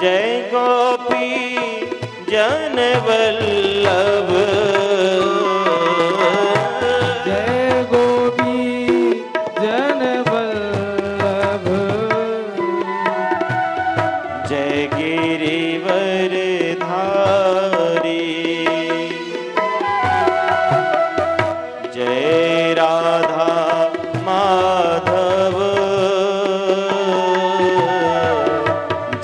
जय गोपी जन वल्लभ, जय गोपी जन वल्लभ, जय गिरिवर धारी, जय राधा माधव,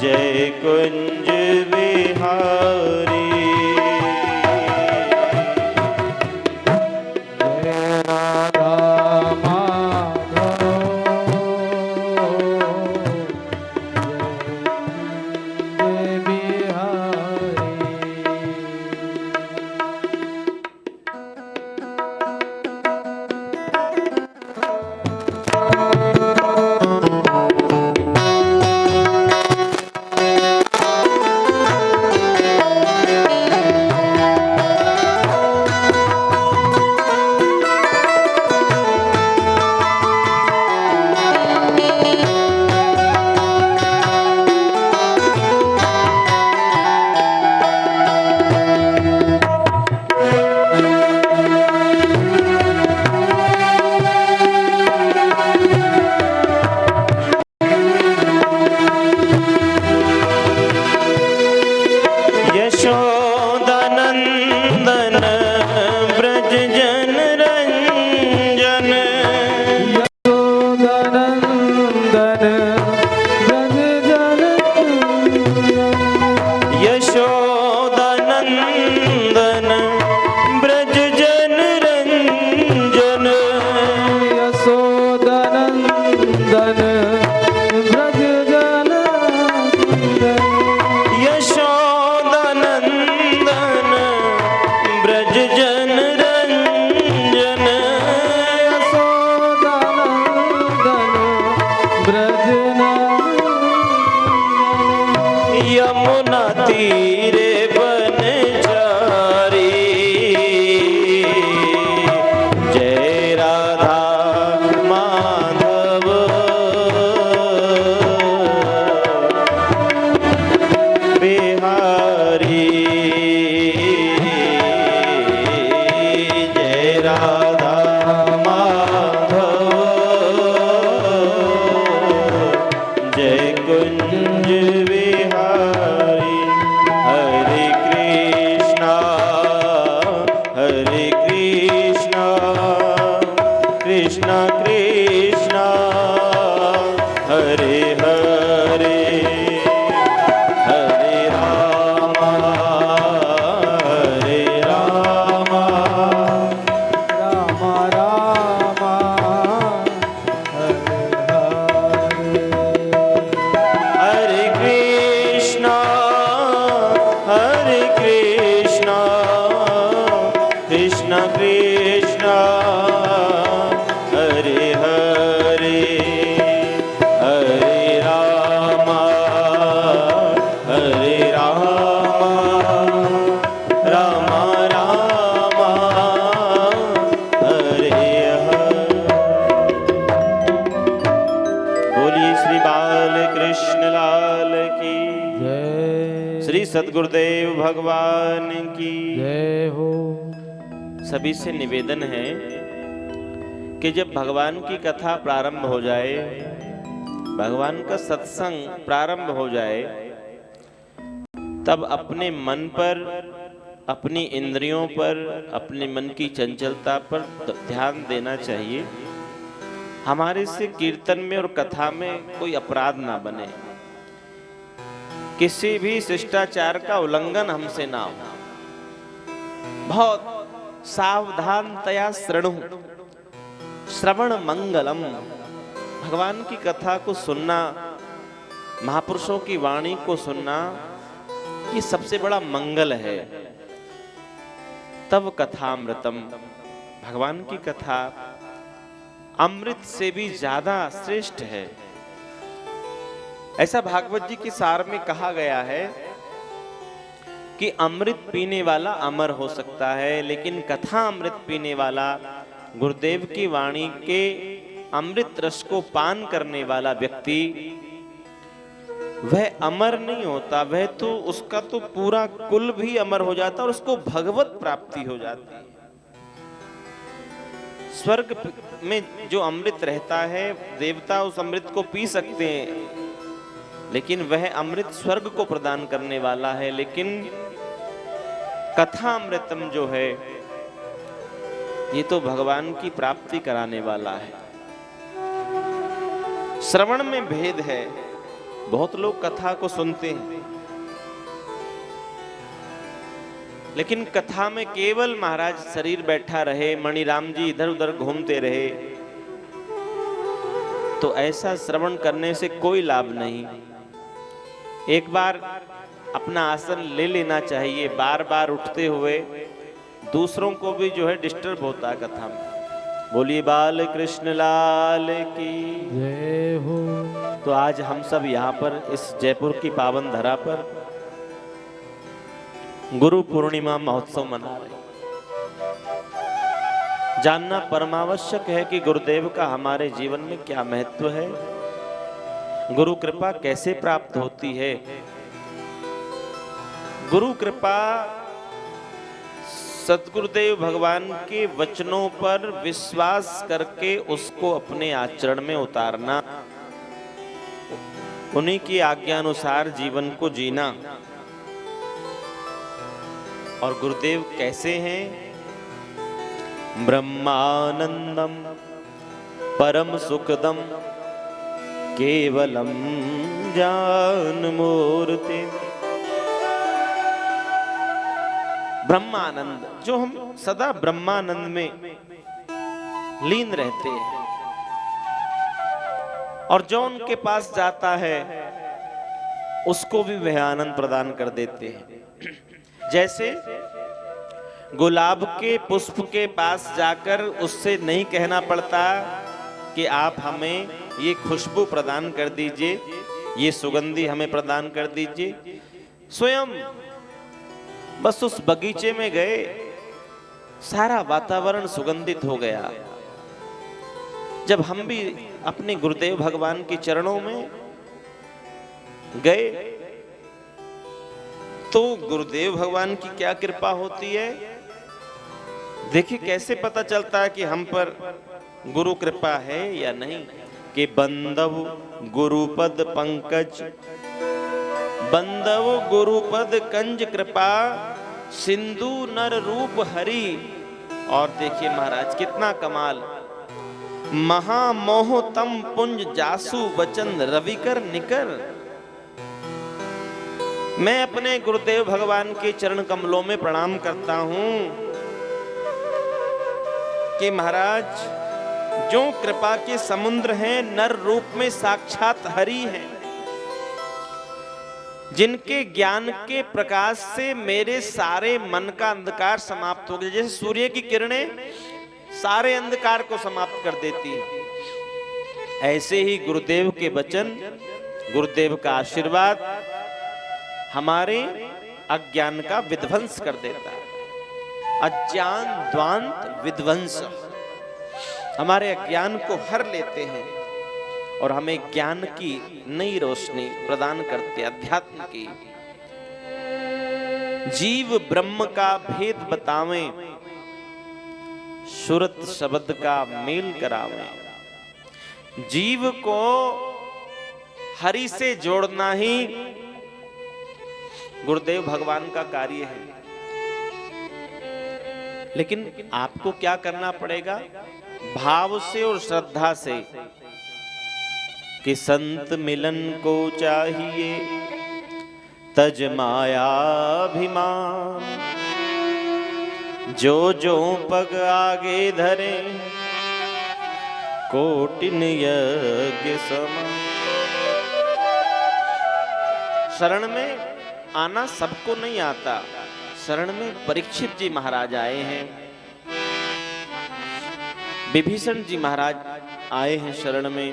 जय कुंज विहारी, जय राधा माधव, जय बिहारी। यशोदानंदन ब्रज जन रंजन, यशोदानंदन ब्रज जन यशोदानंदन ब्रज जन रंजन, यशोदानंदन ब्रज जन यशोदानंदन ब्रज जन रंजन, यमुना तीरे बनचारी, जय राधा माधव, बिहारी, जय राधा माधव, जय कुंज विहारी। हरे कृष्णा कृष्णा कृष्णा हरे हरे, हरे राम राम राम हरे हरे, हरे कृष्णा कृष्णा कृष्णा हरे हरे, हरे राम राम राम हरे हरे। बोलिए श्री बाल कृष्ण लाल की जय श्री सद्गुरुदेव भगवान की जय हो। सभी से निवेदन है कि जब भगवान की कथा प्रारंभ हो जाए, भगवान का सत्संग प्रारंभ हो जाए, तब अपने मन पर, अपनी इंद्रियों पर, अपने मन की चंचलता पर ध्यान देना चाहिए। हमारे से कीर्तन में और कथा में कोई अपराध ना बने, किसी भी शिष्टाचार का उल्लंघन हमसे ना हो। बहुत सावधानतया श्रृणु, श्रवण मंगलम। भगवान की कथा को सुनना, महापुरुषों की वाणी को सुनना, ये सबसे बड़ा मंगल है। तब कथामृतम, भगवान की कथा अमृत से भी ज्यादा श्रेष्ठ है। ऐसा भागवत जी के सार में कहा गया है कि अमृत पीने वाला अमर हो सकता है, लेकिन कथा अमृत पीने वाला, गुरुदेव की वाणी के अमृत रस को पान करने वाला व्यक्ति वह अमर नहीं होता, वह तो उसका तो पूरा कुल भी अमर हो जाता और उसको भगवत प्राप्ति हो जाती है। स्वर्ग में जो अमृत रहता है, देवता उस अमृत को पी सकते हैं, लेकिन वह अमृत स्वर्ग को प्रदान करने वाला है। लेकिन कथा अमृतम जो है, ये तो भगवान की प्राप्ति कराने वाला है। श्रवण में भेद है, बहुत लोग कथा को सुनते हैं, लेकिन कथा में केवल महाराज शरीर बैठा रहे, मणिराम जी इधर उधर घूमते रहे, तो ऐसा श्रवण करने से कोई लाभ नहीं। एक बार अपना आसन ले लेना चाहिए, बार बार उठते हुए दूसरों को भी जो है डिस्टर्ब होता है कथा में। बोलिए बाल कृष्ण लाल की जय हो। तो आज हम सब यहाँ पर इस जयपुर की पावन धरा पर गुरु पूर्णिमा महोत्सव मना रहे। जानना परमावश्यक है कि गुरुदेव का हमारे जीवन में क्या महत्व है, गुरु कृपा कैसे प्राप्त होती है। गुरु कृपा सद्गुरुदेव भगवान के वचनों पर विश्वास करके उसको अपने आचरण में उतारना, उन्हीं की आज्ञा अनुसार जीवन को जीना। और गुरुदेव कैसे हैं? ब्रह्मानंदम परम सुखदम केवलम ज्ञान मूर्ति। ब्रह्मानंद, जो हम सदा ब्रह्मानंद में लीन रहते हैं, और जो उनके पास जाता है उसको भी वह आनंद प्रदान कर देते हैं। जैसे गुलाब के पुष्प के पास जाकर उससे नहीं कहना पड़ता कि आप हमें ये खुशबू प्रदान कर दीजिए, ये सुगंधी हमें प्रदान कर दीजिए। स्वयं बस उस बगीचे में गए, सारा वातावरण सुगंधित हो गया। जब हम भी अपने गुरुदेव भगवान के चरणों में गए तो गुरुदेव भगवान की क्या कृपा होती है। देखिए कैसे पता चलता है कि हम पर गुरु कृपा है या नहीं। कि बंदव गुरुपद पंकज, बंदव गुरुपद कंज कृपा, सिंधु नर रूप हरि। और देखिए महाराज कितना कमाल। महामोह तम पुंज जासु वचन रविकर निकर। मैं अपने गुरुदेव भगवान के चरण कमलों में प्रणाम करता हूं कि महाराज जो कृपा के समुद्र हैं, नर रूप में साक्षात हरि हैं, जिनके ज्ञान के प्रकाश से मेरे सारे मन का अंधकार समाप्त हो गया। जैसे सूर्य की किरणें सारे अंधकार को समाप्त कर देती है, ऐसे ही गुरुदेव के वचन, गुरुदेव का आशीर्वाद हमारे अज्ञान का विध्वंस कर देता है। अज्ञान द्वांत विध्वंस, हमारे अज्ञान को हर लेते हैं और हमें ज्ञान की नई रोशनी प्रदान करते, अध्यात्म की। जीव ब्रह्म का भेद बतावें, सुरत शब्द का मेल करावें। जीव को हरि से जोड़ना ही गुरुदेव भगवान का कार्य है। लेकिन आपको क्या करना पड़ेगा? भाव से और श्रद्धा से कि संत मिलन को चाहिए तज मायाभिमान, जो जो पग आगे धरे कोटिन यज्ञ समान। शरण में आना सबको नहीं आता। शरण में परीक्षित जी महाराज आए हैं, विभीषण जी महाराज आए हैं शरण में।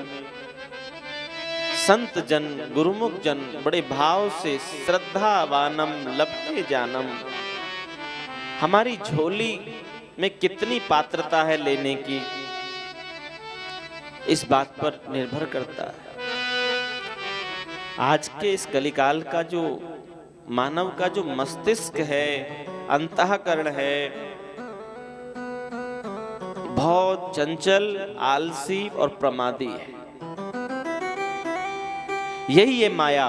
संत जन, गुरुमुख जन बड़े भाव से श्रद्धावानम लभते जानम। हमारी झोली में कितनी पात्रता है लेने की, इस बात पर निर्भर करता है। आज के इस कलिकाल का जो मानव का जो मस्तिष्क है, अंतःकरण है, बहुत चंचल, आलसी और प्रमादी है। यही है माया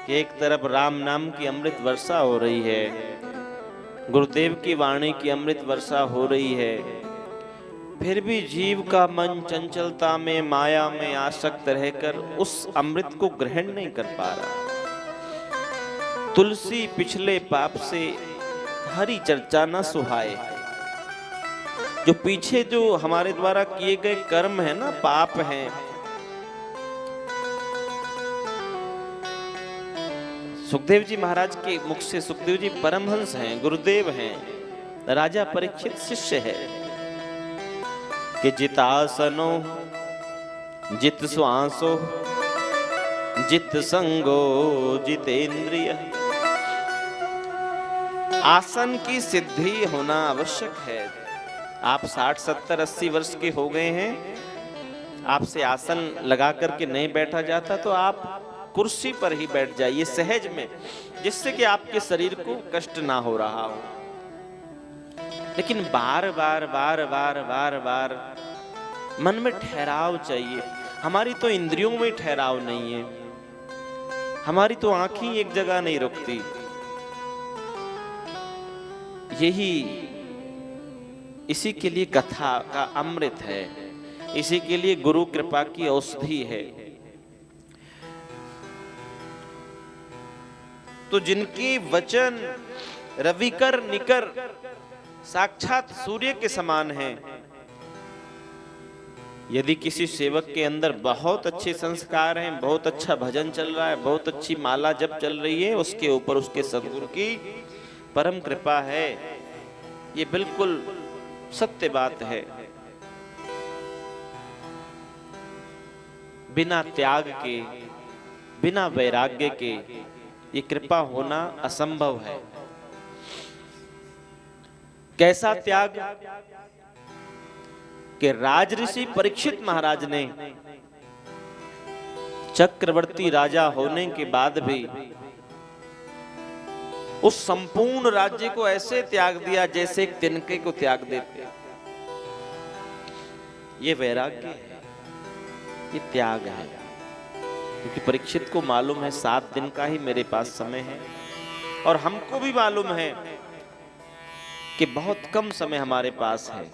कि एक तरफ राम नाम की अमृत वर्षा हो रही है, गुरुदेव की वाणी की अमृत वर्षा हो रही है, फिर भी जीव का मन चंचलता में, माया में आसक्त रहकर उस अमृत को ग्रहण नहीं कर पा रहा। तुलसी पिछले पाप से हरी चर्चा न सुहाए। जो पीछे जो हमारे द्वारा किए गए कर्म है ना, पाप हैं, सुखदेव जी महाराज के मुख से, सुखदेव जी परमहंस हैं, गुरुदेव हैं, राजा परीक्षित शिष्य है कि जितासनो जित श्वासो जित संगो जितेंद्रिय। आसन की सिद्धि होना आवश्यक है। आप 60, 70, 80 वर्ष के हो गए हैं, आपसे आसन लगा करके नहीं बैठा जाता, तो आप कुर्सी पर ही बैठ जाइए सहज में, जिससे कि आपके शरीर को कष्ट ना हो रहा हो। लेकिन बार बार बार बार बार बार मन में ठहराव चाहिए। हमारी तो इंद्रियों में ठहराव नहीं है, हमारी तो आंखें एक जगह नहीं रुकती। यही इसी के लिए कथा का अमृत है, इसी के लिए गुरु कृपा की औषधि है। तो जिनके वचन रविकर निकर साक्षात सूर्य के समान हैं, यदि किसी सेवक के अंदर बहुत अच्छे संस्कार हैं, बहुत अच्छा भजन चल रहा है, बहुत अच्छी माला जप चल रही है, उसके ऊपर उसके सद्गुरु की परम कृपा है, ये बिल्कुल सत्य बात है। बिना त्याग के, बिना वैराग्य के ये कृपा होना असंभव है। कैसा त्याग कि राजऋषि परीक्षित महाराज ने चक्रवर्ती राजा होने के बाद भी उस संपूर्ण राज्य को ऐसे त्याग दिया जैसे एक तिनके को त्याग देते। ये वैराग्य है, ये त्याग है। क्योंकि परीक्षित को मालूम है 7 दिन का ही मेरे पास समय है, और हमको भी मालूम है कि बहुत कम समय हमारे पास है।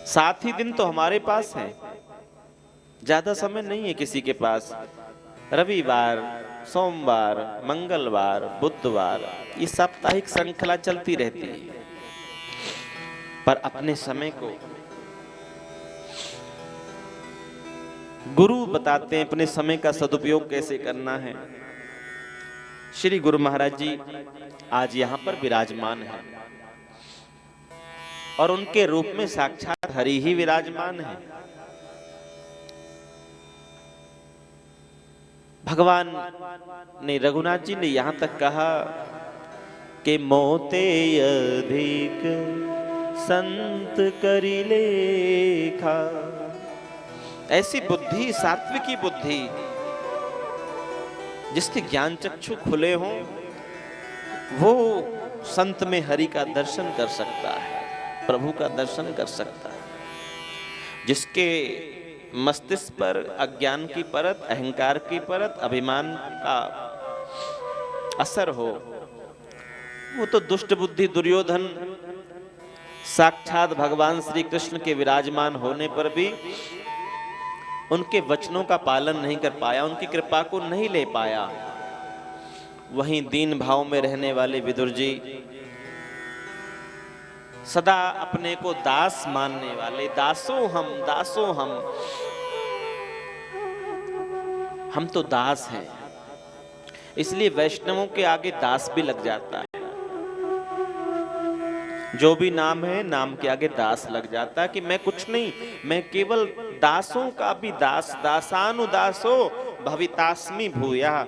7 ही दिन तो हमारे पास है, ज्यादा समय नहीं है किसी के पास। रविवार, सोमवार, मंगलवार, बुधवार, ये साप्ताहिक श्रृंखला चलती रहती है। पर अपने समय को गुरु बताते हैं, अपने समय का सदुपयोग कैसे करना है। श्री गुरु महाराज जी आज यहाँ पर विराजमान है, और उनके रूप में साक्षात हरि ही विराजमान है। भगवान ने, रघुनाथ जी ने यहां तक कहा कि मोते अधिक संत करी लेखा। ऐसी बुद्धि, सात्विकी बुद्धि, जिसके ज्ञान चक्षु खुले हों, वो संत में हरि का दर्शन कर सकता है, प्रभु का दर्शन कर सकता है। जिसके मस्तिष्क पर अज्ञान की परत, अहंकार की परत, अभिमान का असर हो, वो तो दुष्ट बुद्धि दुर्योधन साक्षात भगवान श्री कृष्ण के विराजमान होने पर भी उनके वचनों का पालन नहीं कर पाया, उनकी कृपा को नहीं ले पाया। वहीं दीन भाव में रहने वाले विदुर जी, सदा अपने को दास मानने वाले, दासों हम तो दास हैं। इसलिए वैष्णवों के आगे दास भी लग जाता है। जो भी नाम है, नाम के आगे दास लग जाता है कि मैं कुछ नहीं, मैं केवल दासों का भी दास, दासानुदासो भवितास्मि भूया,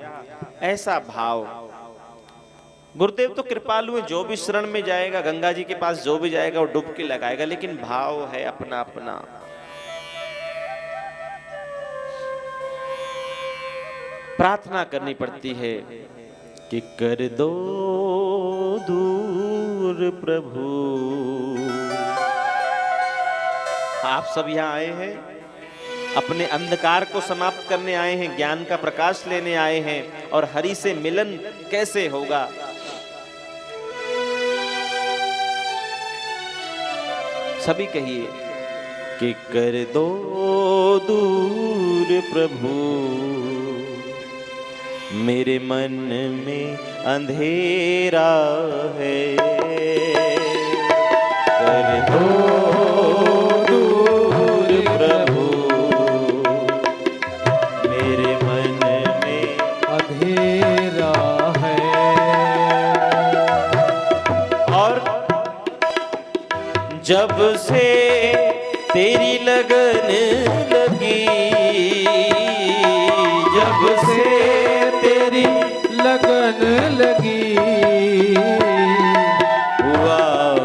ऐसा भाव। गुरुदेव तो कृपालु है, जो भी शरण में जाएगा, गंगा जी के पास जो भी जाएगा वो डुबकी लगाएगा, लेकिन भाव है अपना अपना। प्रार्थना करनी पड़ती है कि कर दो दूर प्रभु। आप सब यहाँ आए हैं, अपने अंधकार को समाप्त करने आए हैं, ज्ञान का प्रकाश लेने आए हैं, और हरि से मिलन कैसे होगा? सभी कहिए कि कर दो दूर प्रभु, मेरे मन में अंधेरा है। कर दो दूर प्रभु, मेरे मन में अंधेरा है। और जब से तेरी लगन लगी, जब से तेरी लगन लगी, हुआ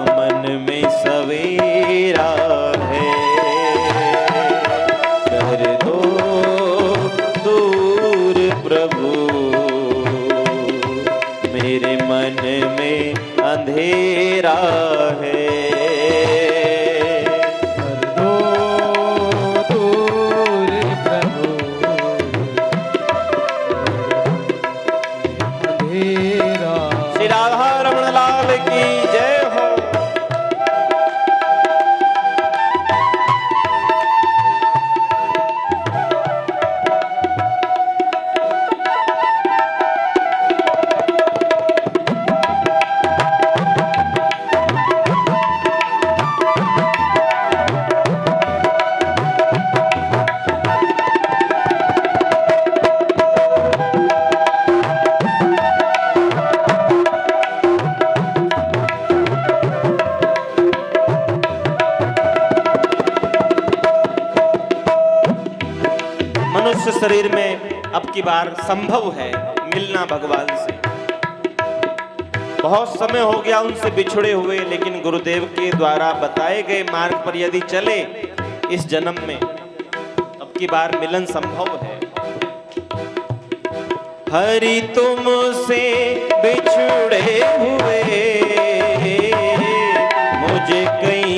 मन में सवेरा है। कर दो दूर प्रभु, मेरे मन में अंधेरा है। श्री राधा रमण लाल की जय हो। मनुष्य शरीर में अब की बार संभव है मिलना भगवान से। बहुत समय हो गया उनसे बिछड़े हुए, लेकिन गुरुदेव के द्वारा बताए गए मार्ग पर यदि चले इस जन्म में, अब की बार मिलन संभव है। हरि तुमसे बिछड़े हुए मुझे कई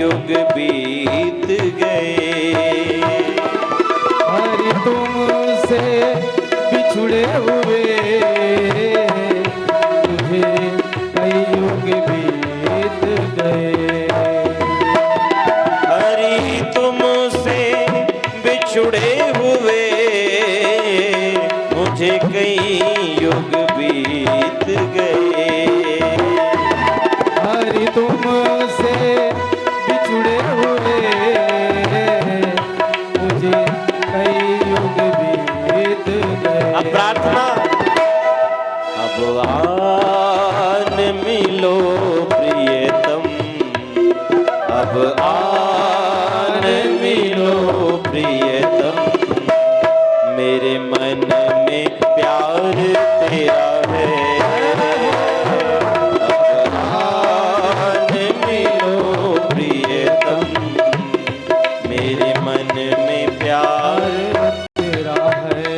युग बीत गए। हरि तुमसे बिछड़े हुए मुझे कई युग बीत गए। हरि तुमसे बिछड़े हुए मुझे कई युग बीत गए। हरि तुमसे बिछड़े हुए मुझे कई युग बीत गए। अब प्रार्थना, अब आन मिलो प्रियतम, अब आन मिलो प्रियतम, मेरे मन में प्यार तेरा है। अब आन मिलो प्रियतम, मेरे मन में प्यार तेरा है।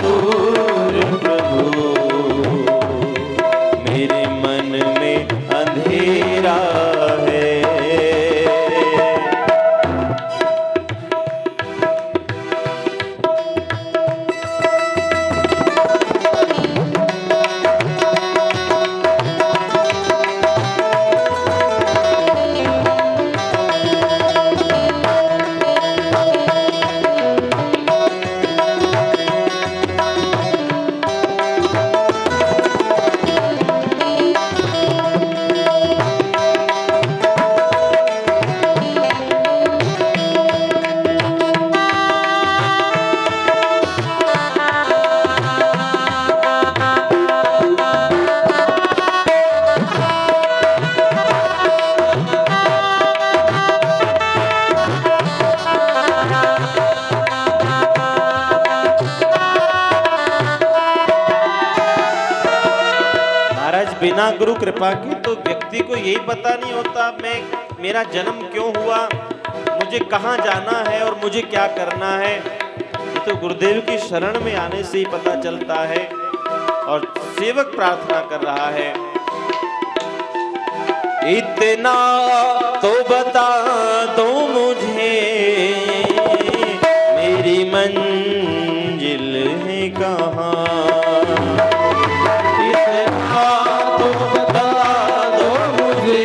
दूर प्रभु, मेरे मन में अंधेरा है। बिना गुरु कृपा के तो व्यक्ति को यही पता नहीं होता मैं मेरा जन्म क्यों हुआ, मुझे कहाँ जाना है और मुझे क्या करना है, ये तो गुरुदेव की शरण में आने से ही पता चलता है। और सेवक प्रार्थना कर रहा है, इतना तो बता दो मुझे मेरी मंजिल है कहाँ। इतना तो बता दो मुझे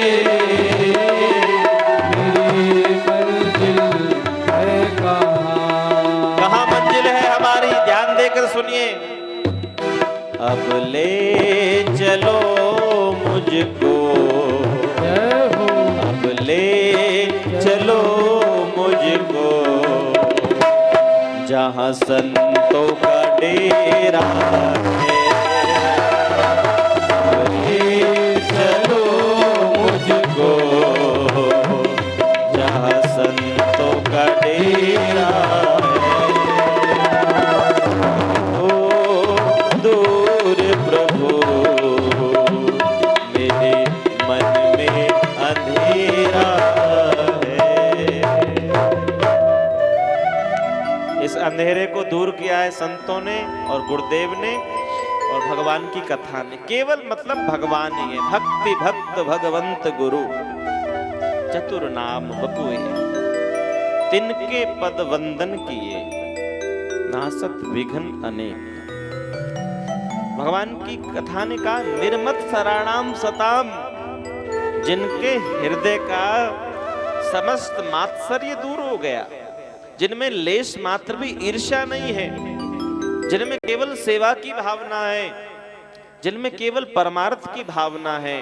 मेरी मंजिल है कहाँ। कहाँ मंजिल है हमारी, ध्यान देकर सुनिए। अब ले चलो मुझको, जय हो। अब ले चलो मुझको जहाँ संतों का डेरा है। अब ले चलो मुझको जहाँ संतों का डेरा है। ओ दूर प्रभु मेरे मन में अंधेरा है। इस अंधेरे को दूर किया है संतों ने और गुरुदेव ने और भगवान की कथा ने। केवल मतलब भगवान ही है। भक्ति भक्त भगवंत गुरु चतुर नाम बपुए, तिनके पद वंदन किए नासत विघ्न अनेक। भगवान की कथा ने कहा, निर्मत सराणाम सताम, जिनके हृदय का समस्त मात्सर्य दूर हो गया, जिनमें लेश मात्र भी ईर्ष्या नहीं है, जिनमें केवल सेवा की भावना है, जिनमें केवल परमार्थ की भावना है,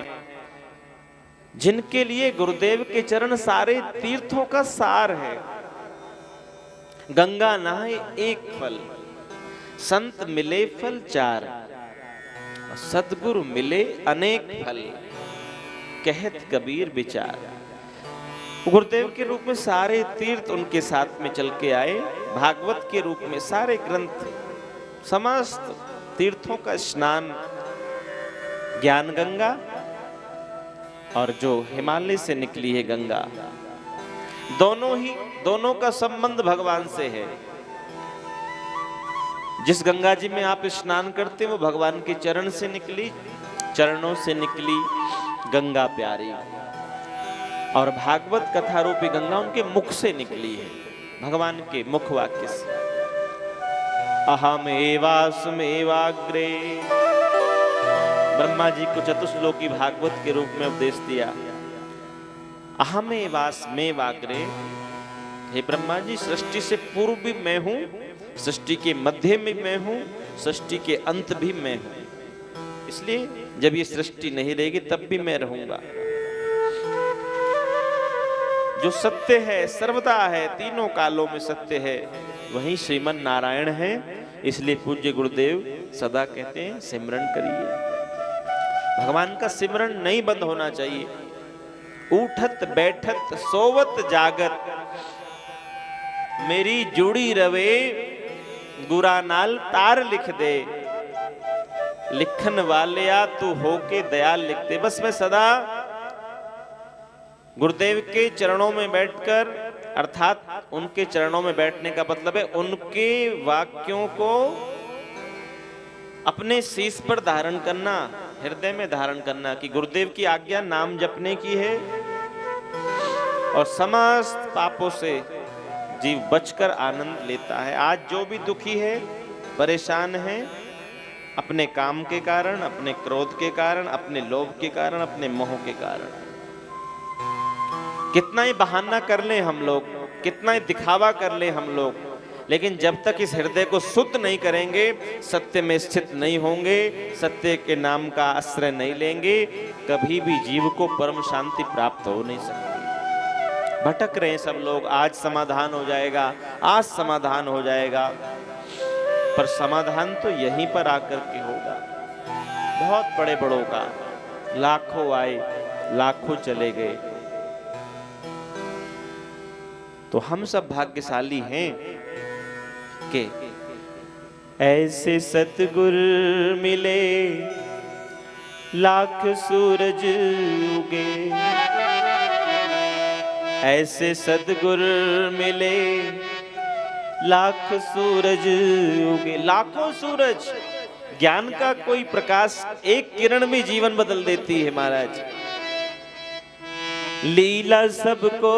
जिनके लिए गुरुदेव के चरण सारे तीर्थों का सार है। गंगा नहाए एक फल, संत मिले फल चार, सद्गुरु मिले अनेक फल, कहत कबीर विचार। गुरुदेव के रूप में सारे तीर्थ उनके साथ में चल के आए। भागवत के रूप में सारे ग्रंथ, समस्त तीर्थों का स्नान, ज्ञान गंगा और जो हिमालय से निकली है गंगा, दोनों का संबंध भगवान से है। जिस गंगा जी में आप स्नान करते वो भगवान के चरण से निकली, चरणों से निकली गंगा प्यारी, और भागवत कथा रूपी गंगा उनके मुख से निकली है, भगवान के मुख वाक्य से। अहम एवास्मेवाग्रे, ब्रह्मा जी को चतुश्लोकी भागवत के रूप में उपदेश दिया। अहम एवास्मेवाग्रे, हे ब्रह्मा जी, सृष्टि से पूर्व भी मैं हूं, सृष्टि के मध्य में मैं हूं, सृष्टि के अंत भी मैं हूं। इसलिए जब ये सृष्टि नहीं रहेगी तब भी मैं रहूंगा। जो सत्य है, सर्वदा है, तीनों कालों में सत्य है, वही श्रीमन नारायण है। इसलिए पूज्य गुरुदेव सदा कहते हैं सिमरन करिए। भगवान का सिमरन नहीं बंद होना चाहिए। उठत बैठत सोवत जागत मेरी जुड़ी रवे, गुरा नाल तार लिख दे, लिखन वालिया तू होके दयाल लिखते। बस मैं सदा गुरुदेव के चरणों में बैठकर, अर्थात उनके चरणों में बैठने का मतलब है उनके वाक्यों को अपने शीश पर धारण करना, हृदय में धारण करना कि गुरुदेव की आज्ञा नाम जपने की है और समस्त पापों से जीव बचकर आनंद लेता है। आज जो भी दुखी है, परेशान है, अपने काम के कारण, अपने क्रोध के कारण, अपने लोभ के कारण, अपने मोह के कारण, कितना ही बहाना कर ले हम लोग, कितना ही दिखावा कर ले हम लोग, लेकिन जब तक इस हृदय को शुद्ध नहीं करेंगे, सत्य में स्थित नहीं होंगे, सत्य के नाम का आश्रय नहीं लेंगे, कभी भी जीव को परम शांति प्राप्त हो नहीं सकती। भटक रहे हैं सब लोग, आज समाधान हो जाएगा, आज समाधान हो जाएगा, पर समाधान तो यहीं पर आकर के होगा। बहुत बड़े बड़ों का, लाखों आए लाखों चले गए, तो हम सब भाग्यशाली हैं कि ऐसे सतगुर मिले लाख सूरज उगे, ऐसे सद्गुरु मिले लाख सूरज उगे। लाखों सूरज, ज्ञान का कोई प्रकाश, एक किरण भी जीवन बदल देती है महाराज। लीला सबको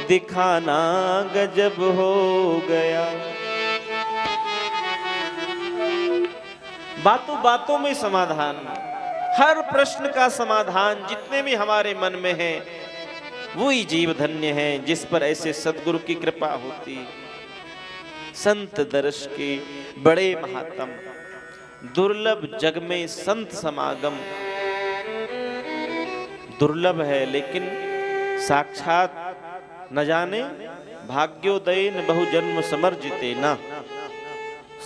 दिखाना गजब हो गया। बातों बातों में समाधान, हर प्रश्न का समाधान जितने भी हमारे मन में है, वही जीव धन्य है जिस पर ऐसे सद्गुरु की कृपा होती। संत दर्श के बड़े महात्म, दुर्लभ जग में संत समागम। दुर्लभ है लेकिन साक्षात न जाने भाग्योदय न बहु जन्म समर्जिते न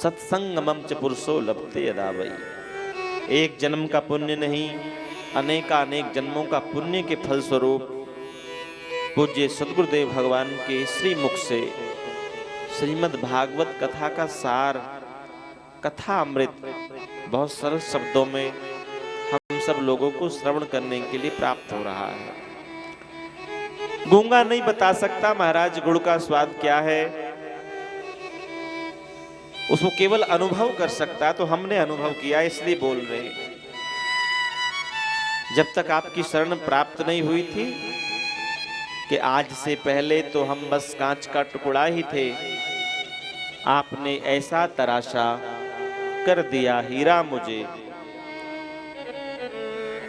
सत्संगमम च पुरुषो लभते यदा वही। एक जन्म का पुण्य नहीं, अनेकानेक जन्मों का पुण्य के फल स्वरूप पूज्य सद्गुरुदेव भगवान के श्री मुख से श्रीमद् भागवत कथा का सार, कथा अमृत बहुत सरल शब्दों में हम सब लोगों को श्रवण करने के लिए प्राप्त हो रहा है। गूंगा नहीं बता सकता महाराज गुड़ का स्वाद क्या है, उसको केवल अनुभव कर सकता, तो हमने अनुभव किया इसलिए बोल रहे। जब तक आपकी शरण प्राप्त नहीं हुई थी कि आज से पहले तो हम बस कांच का टुकड़ा ही थे, आपने ऐसा तराशा कर दिया हीरा मुझे।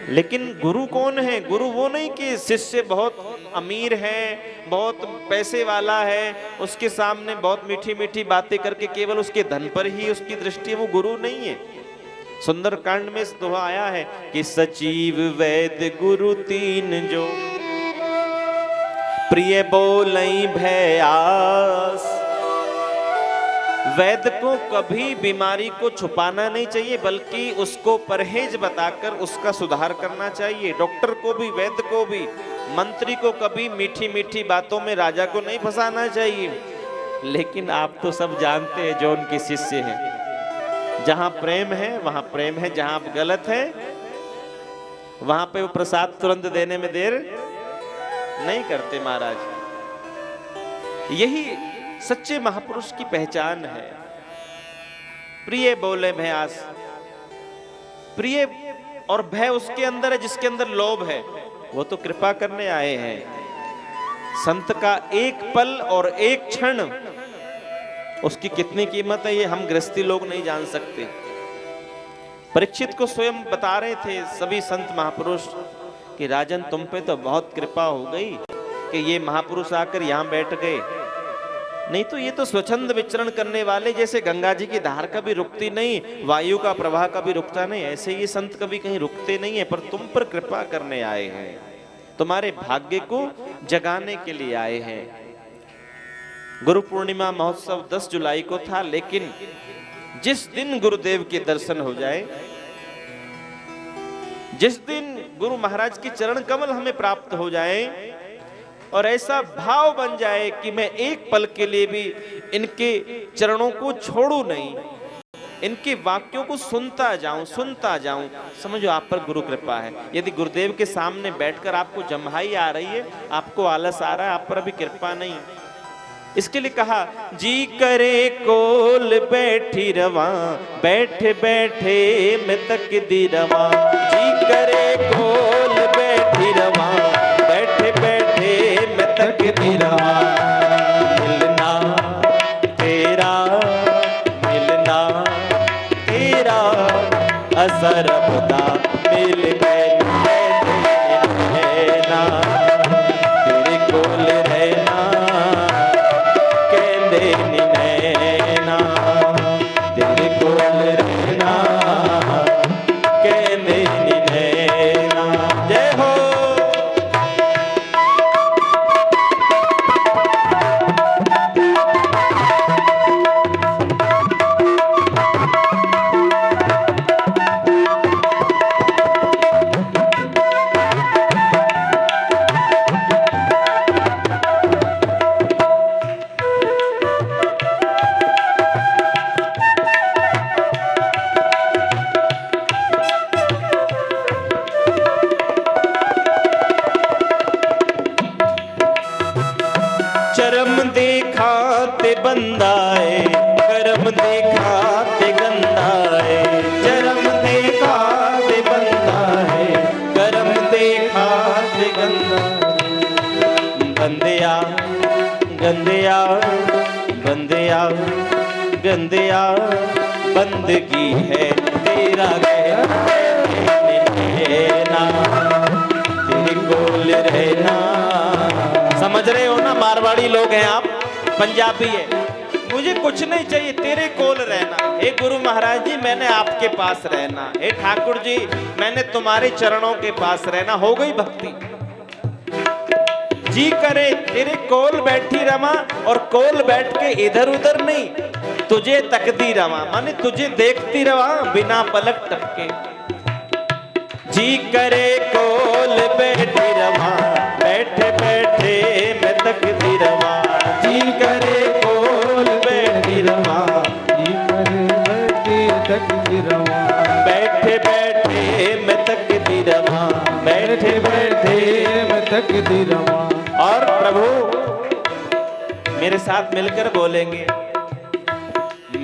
लेकिन गुरु कौन है? गुरु वो नहीं कि शिष्य बहुत अमीर है, बहुत पैसे वाला है, उसके सामने बहुत मीठी मीठी बातें करके केवल उसके धन पर ही उसकी दृष्टि, वो गुरु नहीं है। सुंदरकांड में दोहा आया है कि सचिव वैद्य गुरु तीन जो प्रिय बोलई भयास। वैद्य को कभी बीमारी को छुपाना नहीं चाहिए, बल्कि उसको परहेज बताकर उसका सुधार करना चाहिए। डॉक्टर को भी, वैद्य को भी, मंत्री को कभी मीठी मीठी बातों में राजा को नहीं फंसाना चाहिए। लेकिन आप तो सब जानते हैं जो उनके शिष्य हैं, जहां प्रेम है वहां प्रेम है, जहां आप गलत है वहां पे वो प्रसाद तुरंत देने में देर नहीं करते महाराज। यही सच्चे महापुरुष की पहचान है। प्रिय बोले भयास, प्रिय और भय उसके अंदर है जिसके अंदर लोभ है, वो तो कृपा करने आए हैं। संत का एक पल और एक क्षण, उसकी कितनी कीमत है ये हम गृहस्थी लोग नहीं जान सकते। परीक्षित को स्वयं बता रहे थे सभी संत महापुरुष कि राजन तुम पे तो बहुत कृपा हो गई कि ये महापुरुष आकर यहाँ बैठ गए, नहीं तो ये तो स्वच्छंद विचरण करने वाले, जैसे गंगा जी की धार कभी रुकती नहीं, वायु का प्रवाह कभी रुकता नहीं, ऐसे ये संत कभी कहीं रुकते नहीं है, पर तुम पर कृपा करने आए हैं, तुम्हारे भाग्य को जगाने के लिए आए हैं। गुरु पूर्णिमा महोत्सव 10 जुलाई को था, लेकिन जिस दिन गुरुदेव के दर्शन हो जाए, जिस दिन गुरु महाराज की चरण कमल हमें प्राप्त हो जाए और ऐसा भाव बन जाए कि मैं एक पल के लिए भी इनके चरणों को छोड़ू नहीं, इनके वाक्यों को सुनता जाऊं, समझो आप पर गुरु कृपा है। यदि गुरुदेव के सामने बैठकर आपको जम्हाई आ रही है, आपको आलस आ रहा है, आप पर अभी कृपा नहीं, इसके लिए कहा जी करे कोल बैठी रवा, बैठे बैठे मैं तकदी रवा। जी करे कोल बैठी रवा, बैठे बैठे मैं तकदी रवा। मिलना तेरा, मिलना तेरा असर खुदा मिल गए ना, तेरे कोल रहना कहंदे नी नैना, तेरे कोल रहना कहंदे नी नैना। जय हो। बंदाए, कर्म देखा ते गंदाए, जन्म देखा ते बंदाए, कर्म देखा ते गंदाए। बंदिया गंदिया बंदिया गंदिया, बंदगी है तेरा कहना, तेरे कोल रहना। समझ रहे हो ना, मारवाड़ी लोग हैं आप, पंजाबी है। मुझे कुछ नहीं चाहिए, तेरे कोल रहना। हे गुरु महाराज जी, मैंने आपके पास रहना। हे ठाकुर जी, मैंने तुम्हारे चरणों के पास रहना। हो गई भक्ति। जी करे तेरे कोल बैठी रमा, और कोल बैठ के इधर उधर नहीं, तुझे तकती रवा, माने तुझे देखती रवा बिना पलक टपके। जी करे कोल बैठी रवा, बैठे बैठे मैं तकती रवा। जी करे कोल बैठी रवा, जी करे बैठे तकती रवा, बैठे बैठे मैं तकती रवा, बैठे बैठे मैं तकती रवा। और प्रभु मेरे साथ मिलकर बोलेंगे,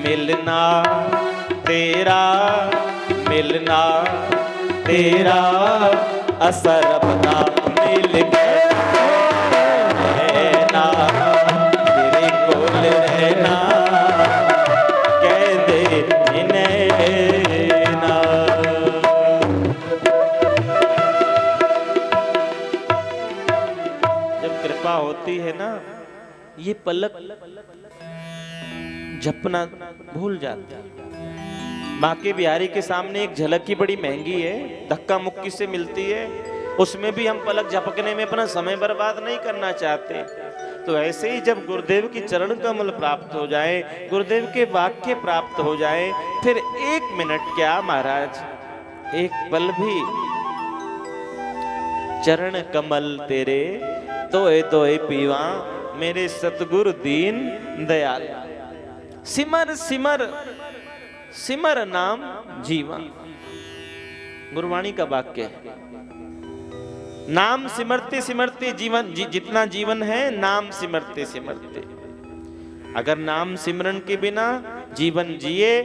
मिलना तेरा, मिलना तेरा, असर अपना मिल गया, तेरे कोल रहना, कह दे नैना। जब कृपा होती है ना, ये पलक झपना भूल जाते हैं। बांके बिहारी के सामने एक झलक की बड़ी महंगी है, धक्का मुक्की से मिलती है, उसमें भी हम पलक झपकने में अपना समय बर्बाद नहीं करना चाहते। तो ऐसे ही जब गुरुदेव की चरण कमल प्राप्त हो जाए, गुरुदेव के वाक्य प्राप्त हो जाए, फिर 1 मिनट क्या महाराज, एक पल भी चरण कमल तेरे तोए तोए पीवा, मेरे सतगुरु दीन दयाल। सिमर सिमर सिमर नाम जीवा, गुरुवाणी का वाक्य है। नाम सिमरते सिमरते जीवन जितना जीवन है, नाम सिमरते सिमरते। अगर नाम सिमरन के बिना जीवन जिए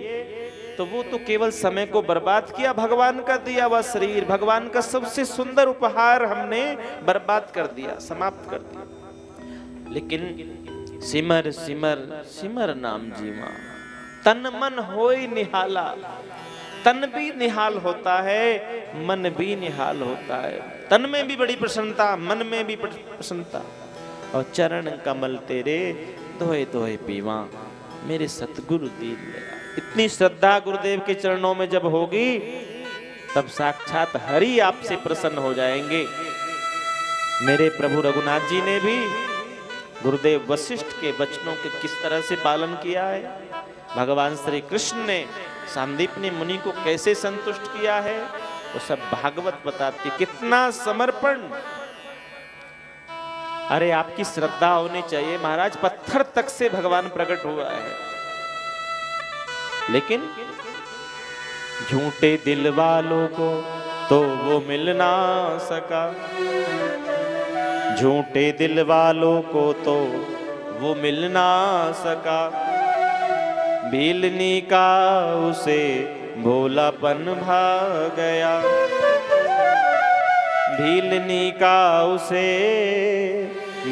तो वो तो केवल समय को बर्बाद किया। भगवान का दिया हुआ शरीर, भगवान का सबसे सुंदर उपहार हमने बर्बाद कर दिया, समाप्त कर दिया। लेकिन सिमर सिमर सिमर नाम जीवा, तन मन होय निहाला। तन भी निहाल होता है, मन भी निहाल होता है। तन में भी बड़ी प्रसन्नता, मन में भी प्रसन्नता। और चरण कमल तेरे धोए धोए पीवा, मेरे सतगुरु दीन दयाल। इतनी श्रद्धा गुरुदेव के चरणों में जब होगी, तब साक्षात हरि आपसे प्रसन्न हो जाएंगे। मेरे प्रभु रघुनाथ जी ने भी गुरुदेव वशिष्ठ के वचनों के किस तरह से पालन किया है, भगवान श्री कृष्ण ने सांदीपनी मुनि को कैसे संतुष्ट किया है, वो सब भागवत बताती। कितना समर्पण। अरे आपकी श्रद्धा होनी चाहिए महाराज, पत्थर तक से भगवान प्रकट हुआ है। लेकिन झूठे दिल वालों को तो वो मिल ना सका, झूठे दिल वालों को तो वो मिल ना सका। भीलनी का उसे भोलापन भा गया, भीलनी का उसे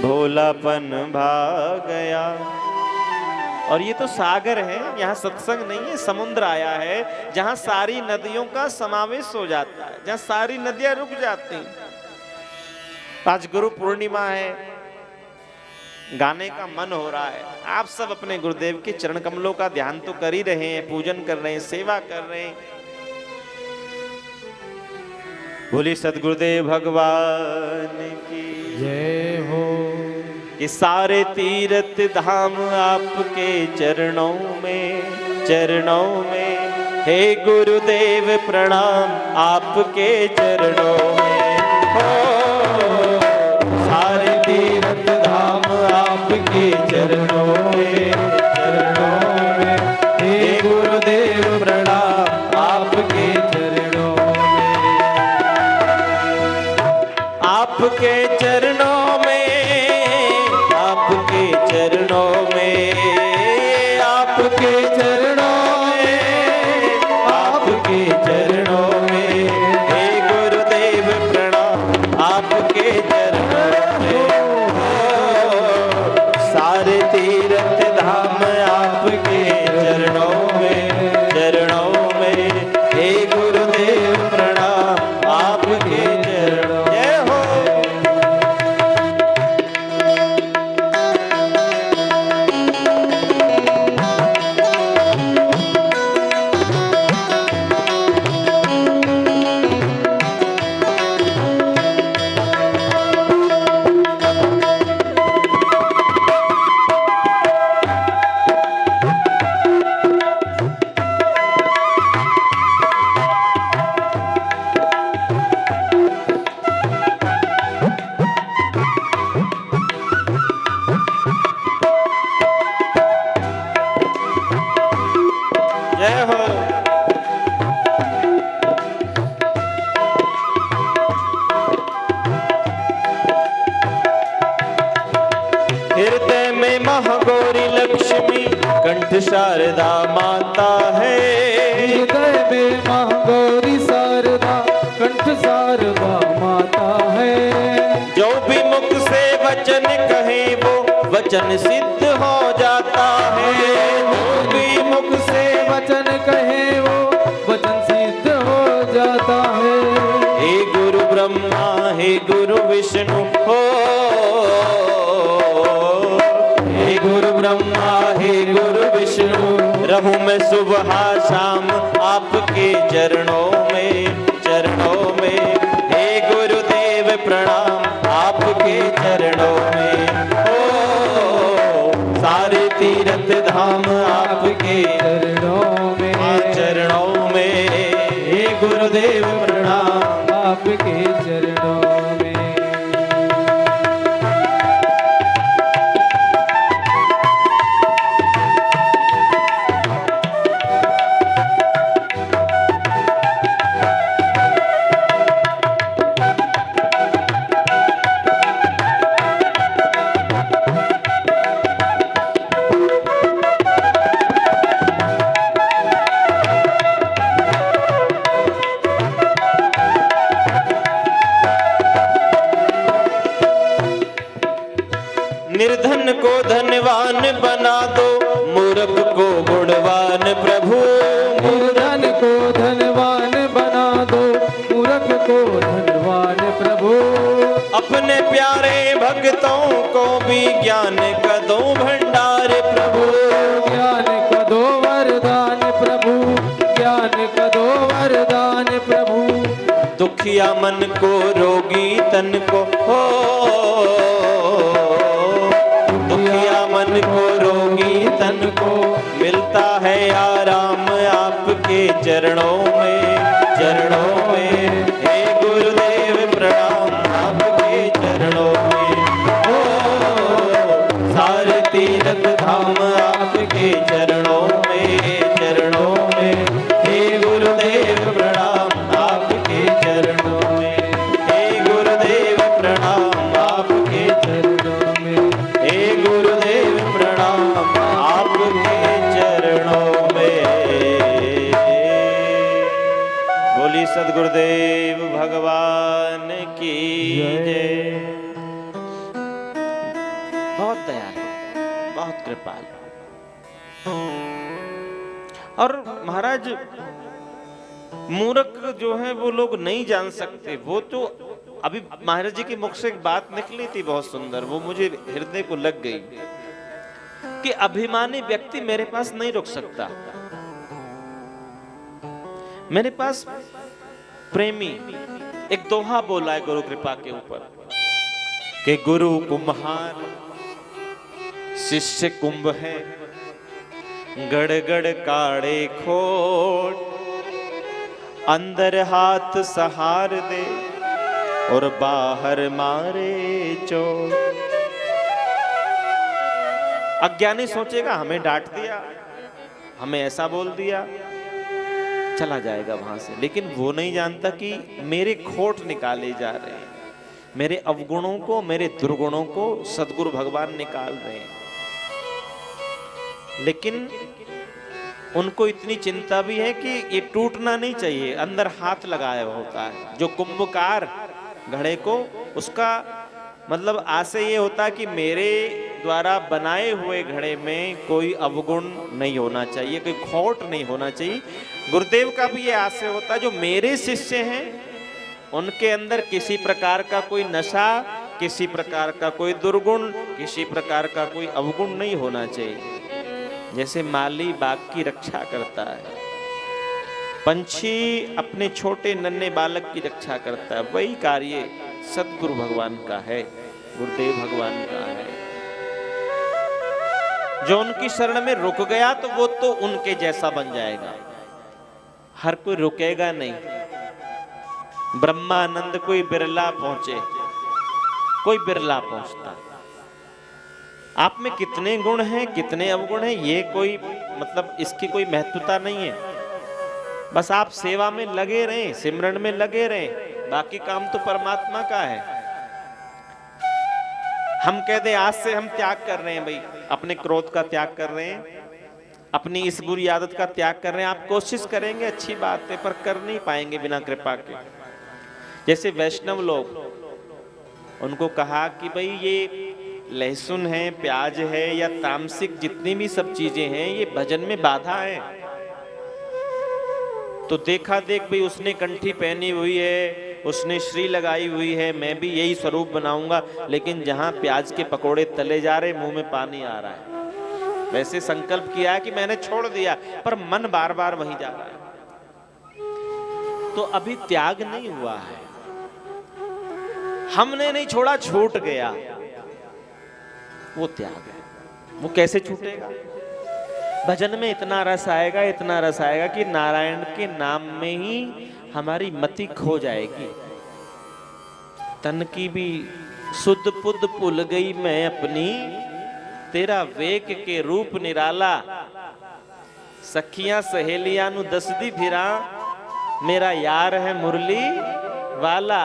भोलापन भा गया। और ये तो सागर है, यहाँ सत्संग नहीं है, समुद्र आया है, जहाँ सारी नदियों का समावेश हो जाता है, जहाँ सारी नदियां रुक जाती हैं। आज गुरु पूर्णिमा है, गाने का मन हो रहा है। आप सब अपने गुरुदेव के चरण कमलों का ध्यान तो कर ही रहे हैं, पूजन कर रहे हैं, सेवा कर रहे हैं। बोलिए सद्गुरुदेव भगवान की जय हो। कि सारे तीर्थ धाम आपके चरणों में, चरणों में। हे गुरुदेव प्रणाम आपके चरणों में। हो सारे तीर्थ धाम आपके चरणों में, चरणों में। हे गुरुदेव प्रणाम आपके चरणों में, आपके चरणों में, आपके चरणों में। जय हो। हृदय में महागौरी लक्ष्मी कंठ शारदा माता है। हृदय में महागौरी शारदा कंठ शारदा माता है। जो भी मुख से वचन कहे वो वचन सिद्ध हो जाता है। जो भी मुख से वचन कहे वो वचन सिद्ध हो जाता है। हे गुरु ब्रह्मा हे गुरु विष्णु हो, हे गुरु ब्रह्मा हे गुरु विष्णु, रहूं मैं सुबह शाम आपके चरणों में, चरणों में। हे गुरुदेव प्रणाम आपके चरणों में हो, सारे तीर्थ धाम आपके चरणों में, चरणों में। हे गुरुदेव प्रणाम आपके चरणों में। निर्धन को धनवान बना दो, मूर्ख को गुणवान प्रभु। निर्धन को धनवान बना दो, मूर्ख को धनवान प्रभु। अपने प्यारे भक्तों को भी ज्ञान का दो भंडार प्रभु। ज्ञान का दो वरदान प्रभु, ज्ञान का दो वरदान प्रभु। दुखिया मन को रोगी तन को हो, दुखिया मन को रोगी तन को मिलता है आराम आपके चरणों में, चरणों में। हे गुरुदेव प्रणाम आपके चरणों में हो, सारे तीर्थ धाम आपके चरणों में, चरणों में। हे गुरुदेव प्रणाम आपके चरणों में, हे गुरुदेव प्रणाम आपके चरणों में, हे गुरुदेव प्रणाम आपके चरणों में। बोली सद्गुरुदेव भगवान की जय। बहुत दयालु, बहुत कृपालु। और महाराज मूर्ख जो है वो लोग नहीं जान सकते। वो तो अभी महाराज जी के मुख से एक बात निकली थी बहुत सुंदर, वो मुझे हृदय को लग गई कि अभिमानी व्यक्ति मेरे पास नहीं रुक सकता। मेरे पास प्रेमी एक दोहा बोला है गुरु कृपा के ऊपर कि गुरु कुम्हार शिष्य कुंभ है, गड़गड़ काढ़े खोट, अंदर हाथ सहार दे और बाहर मारे चोट। अज्ञानी सोचेगा हमें डांट दिया, हमें ऐसा बोल दिया, चला जाएगा वहां से। लेकिन वो नहीं जानता कि मेरे खोट निकाले जा रहे हैं, मेरे अवगुणों को, मेरे दुर्गुणों को सद्गुरु भगवान निकाल रहे हैं। लेकिन उनको इतनी चिंता भी है कि ये टूटना नहीं चाहिए, अंदर हाथ लगाया होता है। जो कुंभकार घड़े को, उसका मतलब आशय ये होता कि मेरे द्वारा बनाए हुए घड़े में कोई अवगुण नहीं होना चाहिए, कोई खोट नहीं होना चाहिए। गुरुदेव का भी ये आशय होता है जो मेरे शिष्य हैं उनके अंदर किसी प्रकार का कोई नशा, किसी प्रकार का कोई दुर्गुण, किसी प्रकार का कोई अवगुण नहीं होना चाहिए। जैसे माली बाग की रक्षा करता है, पंछी अपने छोटे नन्हे बालक की रक्षा करता है, वही कार्य सद्गुरु भगवान का है, गुरुदेव भगवान का है। जो उनकी शरण में रुक गया तो वो तो उनके जैसा बन जाएगा, हर कोई रुकेगा नहीं। ब्रह्मानंद कोई बिरला पहुंचे, कोई बिरला पहुंचता। आप में कितने गुण हैं, कितने अवगुण हैं, ये कोई मतलब इसकी कोई महत्वता नहीं है। बस आप सेवा में लगे रहें, सिमरन में लगे रहें, बाकी काम तो परमात्मा का है। हम कह दें आज से हम त्याग कर रहे हैं भाई, अपने क्रोध का त्याग कर रहे हैं, अपनी इस बुरी आदत का त्याग कर रहे हैं। आप कोशिश करेंगे अच्छी बात है, पर कर नहीं पाएंगे बिना कृपा के। जैसे वैष्णव लोग, उनको कहा कि भाई ये लहसुन है, प्याज है या तामसिक जितनी भी सब चीजें हैं, ये भजन में बाधा है। तो देखा देख भाई उसने कंठी पहनी हुई है, उसने श्री लगाई हुई है, मैं भी यही स्वरूप बनाऊंगा, लेकिन जहां प्याज के पकोड़े तले जा रहे मुंह में पानी आ रहा है। वैसे संकल्प किया है कि मैंने छोड़ दिया, पर मन बार बार वहीं जा रहा है। तो अभी त्याग नहीं हुआ है, हमने नहीं छोड़ा, छूट गया, वो त्याग है। वो कैसे छूटेगा? भजन में इतना रस आएगा, इतना रस आएगा कि नारायण के नाम में ही हमारी मति खो जाएगी। तन की भी सुध पुध भूल गई मैं अपनी, तेरा वेग के रूप निराला। सखियां सहेलियां नु दसदी फिरा, मेरा यार है मुरली वाला।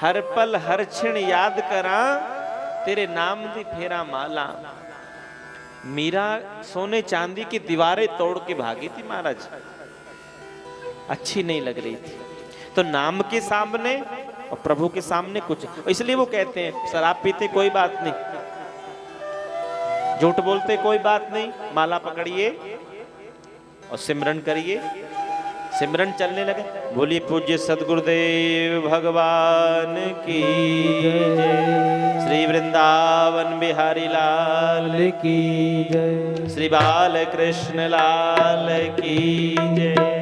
हर पल हर क्षण याद करा, तेरे नाम दी फेरा माला। मीरा सोने चांदी की दीवारें तोड़ के भागी थी महाराज, अच्छी नहीं लग रही थी। तो नाम के सामने और प्रभु के सामने कुछ, इसलिए वो कहते हैं शराब पीते कोई बात नहीं, झूठ बोलते कोई बात नहीं, माला पकड़िए और सिमरन करिए। सिमरन चलने लगे। बोलिए पूज्य सद्गुरुदेव भगवान की जय। श्री वृंदावन बिहारी लाल की जय। श्री बाल कृष्ण लाल की जय।